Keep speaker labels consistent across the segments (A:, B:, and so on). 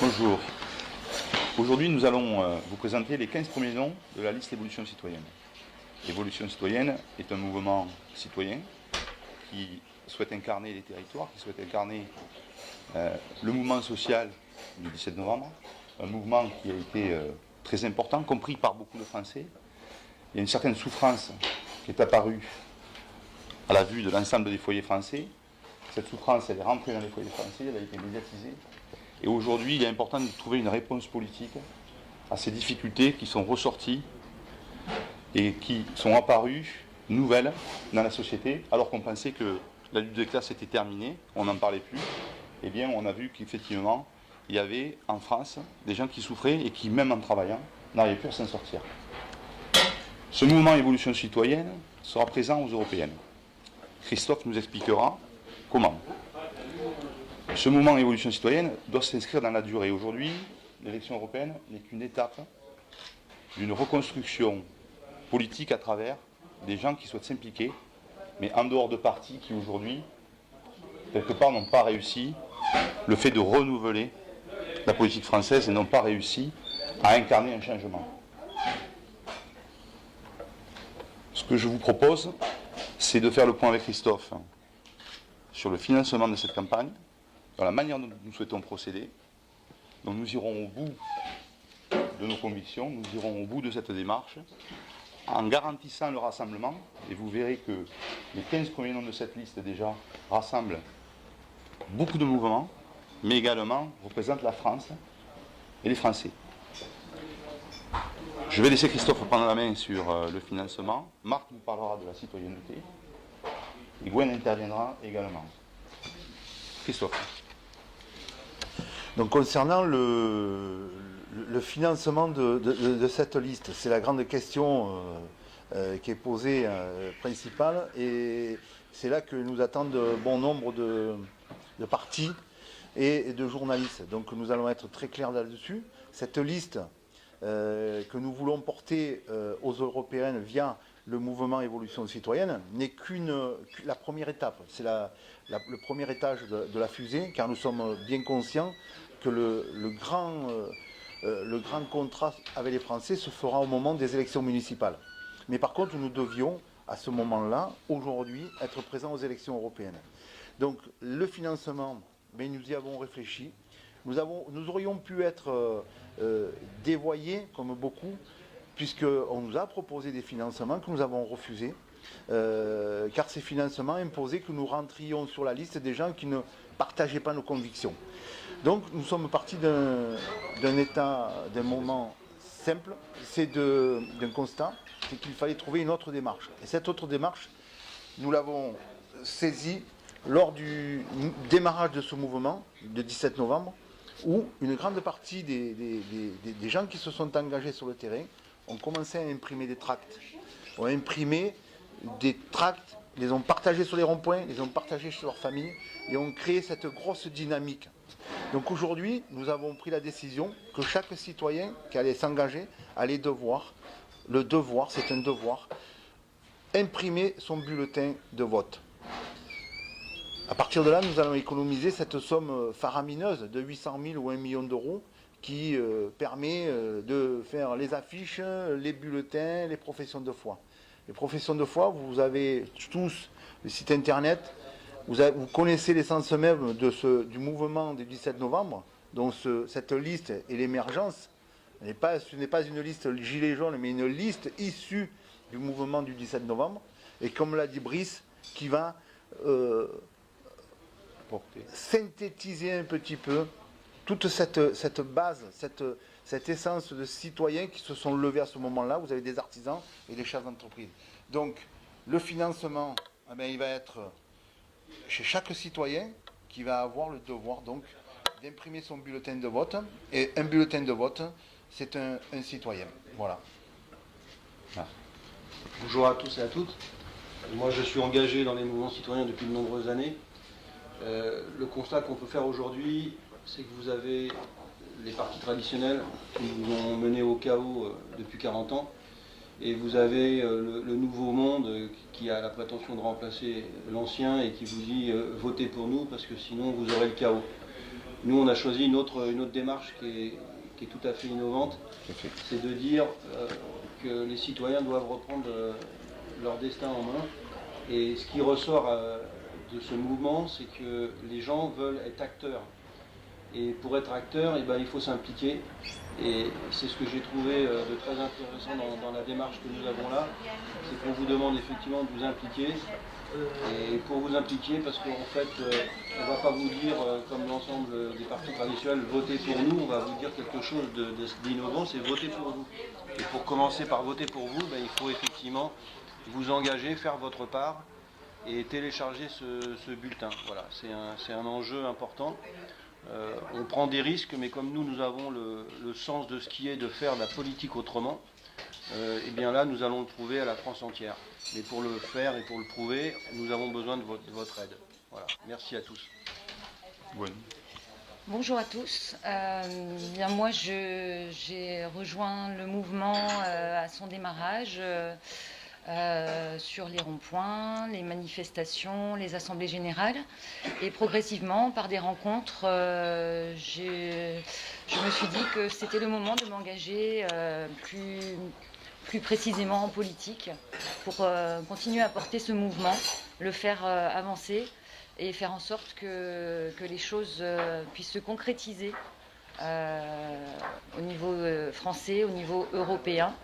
A: Bonjour. Aujourd'hui, nous allons vous présenter les 15 premiers noms de la liste Évolution citoyenne. L'évolution citoyenne est un mouvement citoyen qui souhaite incarner les territoires, qui souhaite incarner le mouvement social du 17 novembre, un mouvement qui a été très important, compris par beaucoup de Français. Il y a une certaine souffrance qui est apparue à la vue de l'ensemble des foyers français. Cette souffrance, elle est rentrée dans les foyers français, elle a été médiatisée. Et aujourd'hui, il est important de trouver une réponse politique à ces difficultés qui sont ressorties et qui sont apparues nouvelles dans la société, alors qu'on pensait que la lutte des classes était terminée, on n'en parlait plus. Eh bien, on a vu qu'effectivement, il y avait en France des gens qui souffraient et qui, même en travaillant, n'arrivaient plus à s'en sortir. Ce mouvement Évolution citoyenne sera présent aux européennes. Christophe nous expliquera comment. Ce mouvement Évolution citoyenne doit s'inscrire dans la durée. Aujourd'hui, l'élection européenne n'est qu'une étape d'une reconstruction politique à travers des gens qui souhaitent s'impliquer, mais en dehors de partis qui aujourd'hui, quelque part, n'ont pas réussi le fait de renouveler la politique française et n'ont pas réussi à incarner un changement. Ce que je vous propose, c'est de faire le point avec Christophe sur le financement de cette campagne, dans la manière dont nous souhaitons procéder. Donc nous irons au bout de nos convictions, nous irons au bout de cette démarche, en garantissant le rassemblement, et vous verrez que les 15 premiers noms de cette liste déjà rassemblent beaucoup de mouvements, mais également représentent la France et les Français. Je vais laisser Christophe prendre la main sur le financement. Marc nous parlera de la citoyenneté. Et Gwen interviendra également. Christophe.
B: Donc concernant le financement de cette liste, c'est la grande question qui est posée principale, et c'est là que nous attendent bon nombre de partis et de journalistes. Donc nous allons être très clairs là-dessus. Cette liste que nous voulons porter aux européennes via le mouvement Évolution citoyenne n'est la première étape. C'est le premier étage de la fusée, car nous sommes bien conscients que le grand contrat avec les Français se fera au moment des élections municipales. Mais par contre, nous devions, à ce moment-là, aujourd'hui, être présents aux élections européennes. Donc le financement, mais nous y avons réfléchi. Nous aurions pu être dévoyés, comme beaucoup, puisqu'on nous a proposé des financements que nous avons refusés, car ces financements imposaient que nous rentrions sur la liste des gens qui ne partageaient pas nos convictions. Donc nous sommes partis d'un moment simple, c'est d'un constat, c'est qu'il fallait trouver une autre démarche. Et cette autre démarche, nous l'avons saisie lors du démarrage de ce mouvement, le 17 novembre, où une grande partie des gens qui se sont engagés sur le terrain ont commencé à imprimer des tracts. Ont imprimé des tracts, les ont partagés sur les ronds-points, les ont partagés chez leurs familles et ont créé cette grosse dynamique. Donc aujourd'hui, nous avons pris la décision que chaque citoyen qui allait s'engager allait le devoir, c'est un devoir, imprimer son bulletin de vote. À partir de là, nous allons économiser cette somme faramineuse de 800 000 ou 1 million d'euros qui permet de faire les affiches, les bulletins, les professions de foi. Les professions de foi, vous avez tous le site internet, vous connaissez l'essence même du mouvement du 17 novembre, donc cette liste et l'émergence. Ce n'est pas une liste gilet jaune, mais une liste issue du mouvement du 17 novembre. Et comme l'a dit Brice, qui va synthétiser un petit peu toute cette base, cette essence de citoyens qui se sont levés à ce moment-là. Vous avez des artisans et des chefs d'entreprise. Donc le financement, il va être chez chaque citoyen qui va avoir le devoir donc d'imprimer son bulletin de vote. Et un bulletin de vote, c'est un citoyen. Voilà.
C: Bonjour à tous et à toutes. Moi, je suis engagé dans les mouvements citoyens depuis de nombreuses années. Le constat qu'on peut faire aujourd'hui, c'est que vous avez les partis traditionnels qui nous ont menés au chaos depuis 40 ans, et vous avez le nouveau monde qui a la prétention de remplacer l'ancien et qui vous dit votez pour nous parce que sinon vous aurez le chaos. Nous, on a choisi une autre démarche qui est tout à fait innovante. C'est de dire que les citoyens doivent reprendre leur destin en main. Et ce qui ressort de ce mouvement, c'est que les gens veulent être acteurs. Et pour être acteur, il faut s'impliquer. Et c'est ce que j'ai trouvé de très intéressant dans la démarche que nous avons là. C'est qu'on vous demande effectivement de vous impliquer. Et pour vous impliquer, parce qu'en fait, on ne va pas vous dire, comme l'ensemble des partis traditionnels, votez pour nous. On va vous dire quelque chose d'innovant, c'est voter pour vous. Et pour commencer par voter pour vous, il faut effectivement vous engager, faire votre part et télécharger ce bulletin. Voilà, c'est un enjeu important. On prend des risques, mais comme nous avons le sens de ce qui est de faire la politique autrement, et bien là, nous allons le prouver à la France entière. Mais pour le faire et pour le prouver, nous avons besoin de votre aide. Voilà. Merci à tous.
A: Oui.
D: Bonjour à tous. Bien moi, j'ai rejoint le mouvement à son démarrage. Sur les ronds-points, les manifestations, les assemblées générales. Et progressivement, par des rencontres, je me suis dit que c'était le moment de m'engager plus précisément en politique pour continuer à porter ce mouvement, le faire avancer et faire en sorte que les choses puissent se concrétiser au niveau français, au niveau européen.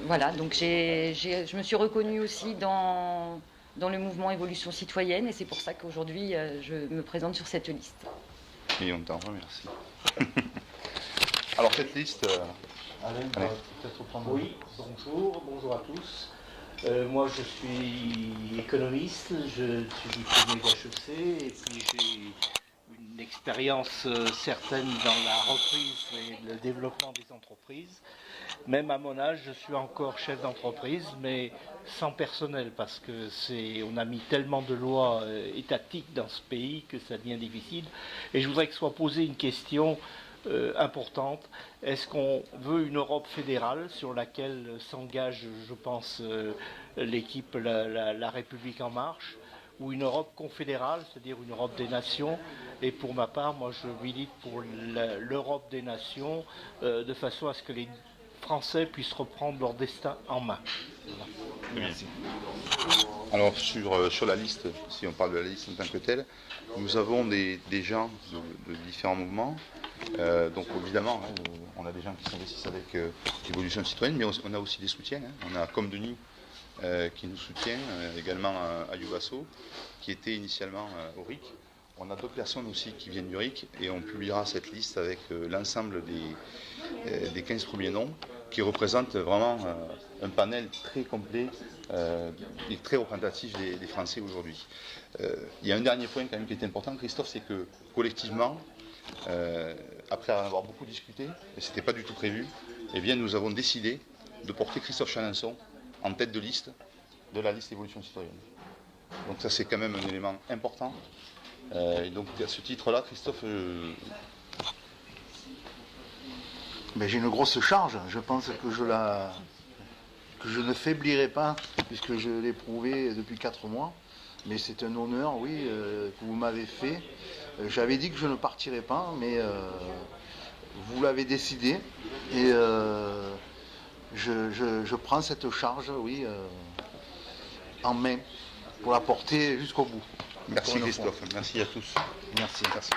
D: Voilà, donc je me suis reconnue aussi dans le mouvement Évolution Citoyenne et c'est pour ça qu'aujourd'hui je me présente sur cette liste.
A: Et on t'en remercie. Alors cette liste...
E: Alain, peut-être prendre... Oui, bonjour à tous. Moi je suis économiste, je suis diplômé d'HEC et puis j'ai une expérience certaine dans la reprise et le développement des entreprises. Même à mon âge, je suis encore chef d'entreprise, mais sans personnel, parce que on a mis tellement de lois étatiques dans ce pays que ça devient difficile. Et je voudrais que soit posée une question importante. Est-ce qu'on veut une Europe fédérale sur laquelle s'engage, je pense, l'équipe la République en marche, ou une Europe confédérale, c'est-à-dire une Europe des nations? Et pour ma part, moi je milite pour l'Europe des nations, de façon à ce que les Français puissent reprendre leur destin en main. Voilà.
A: Merci. Alors sur la liste, si on parle de la liste en tant que telle, nous avons des gens de différents mouvements. Donc évidemment, on a des gens qui s'investissent avec l'évolution citoyenne, mais on a aussi des soutiens. On a Comme Denis qui nous soutient, également Ayubaso, qui était initialement au RIC. On a d'autres personnes aussi qui viennent du RIC et on publiera cette liste avec l'ensemble des 15 premiers noms qui représentent vraiment un panel très complet et très représentatif des Français aujourd'hui. Il y a un dernier point quand même qui est important, Christophe, c'est que collectivement, après en avoir beaucoup discuté, et ce n'était pas du tout prévu, eh bien nous avons décidé de porter Christophe Chalençon en tête de liste de la liste Évolution Citoyenne. Donc ça c'est quand même un élément important. Et donc à ce titre-là, Christophe...
B: Mais j'ai une grosse charge, je pense que je ne faiblirai pas, puisque je l'ai prouvé depuis 4 mois. Mais c'est un honneur, oui, que vous m'avez fait. J'avais dit que je ne partirais pas, mais vous l'avez décidé. Et je prends cette charge, oui, en main, pour la porter jusqu'au bout.
A: Merci Christophe, merci à tous.
B: Merci.
A: Merci.